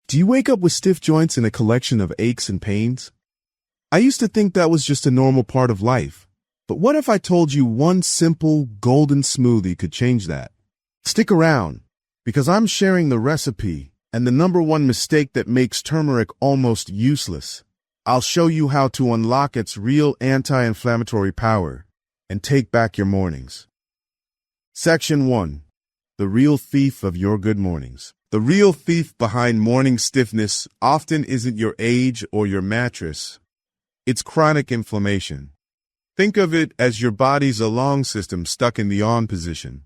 Do you wake up with stiff joints and a collection of aches and pains? I used to think that was just a normal part of life. But what if I told you one simple golden smoothie could change that? Stick around, because I'm sharing the recipe and the #1 mistake that makes turmeric almost useless. I'll show you how to unlock its real anti-inflammatory power and take back your mornings. Section 1. The real thief of your good mornings. The real thief behind morning stiffness often isn't your age or your mattress. It's chronic inflammation. Think of it as your body's alarm system stuck in the on position.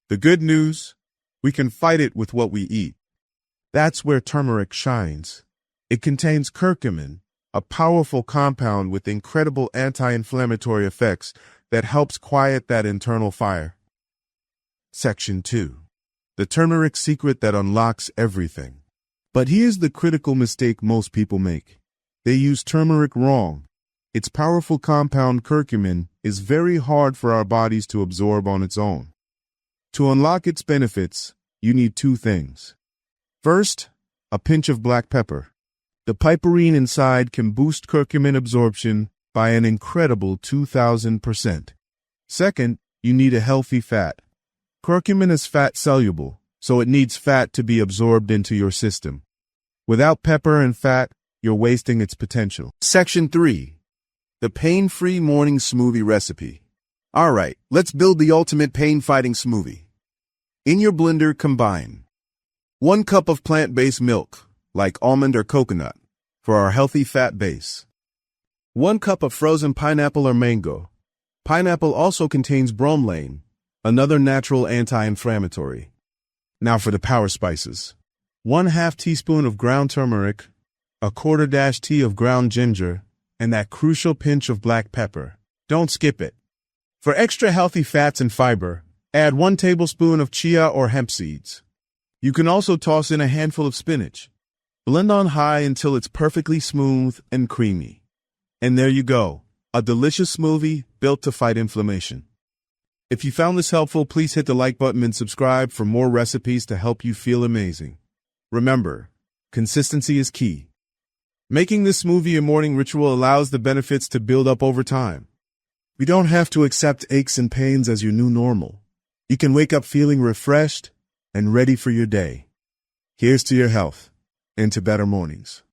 The good news? We can fight it with what we eat. That's where turmeric shines. It contains curcumin, a powerful compound with incredible anti-inflammatory effects that helps quiet that internal fire. Section 2. The turmeric secret that unlocks everything. But here's the critical mistake most people make. They use turmeric wrong. Its powerful compound curcumin is very hard for our bodies to absorb on its own. To unlock its benefits, you need 2 things. First, a pinch of black pepper. The piperine inside can boost curcumin absorption by an incredible 2,000%. Second, you need a healthy fat. Curcumin is fat-soluble, so it needs fat to be absorbed into your system. Without pepper and fat, you're wasting its potential. Section 3. The pain-free morning smoothie recipe. All right, let's build the ultimate pain-fighting smoothie. In your blender, combine 1 cup of plant-based milk, like almond or coconut, for our healthy fat base. 1 cup of frozen pineapple or mango. Pineapple also contains bromelain, another natural anti-inflammatory. Now for the power spices. 1/2 teaspoon of ground turmeric, a 1/4 tea of ground ginger, and that crucial pinch of black pepper. Don't skip it. For extra healthy fats and fiber, add 1 tablespoon of chia or hemp seeds. You can also toss in a handful of spinach. Blend on high until it's perfectly smooth and creamy. And there you go, a delicious smoothie built to fight inflammation. If you found this helpful, please hit the like button and subscribe for more recipes to help you feel amazing. Remember, consistency is key. Making this smoothie a morning ritual allows the benefits to build up over time. You don't have to accept aches and pains as your new normal. You can wake up feeling refreshed and ready for your day. Here's to your health and to better mornings.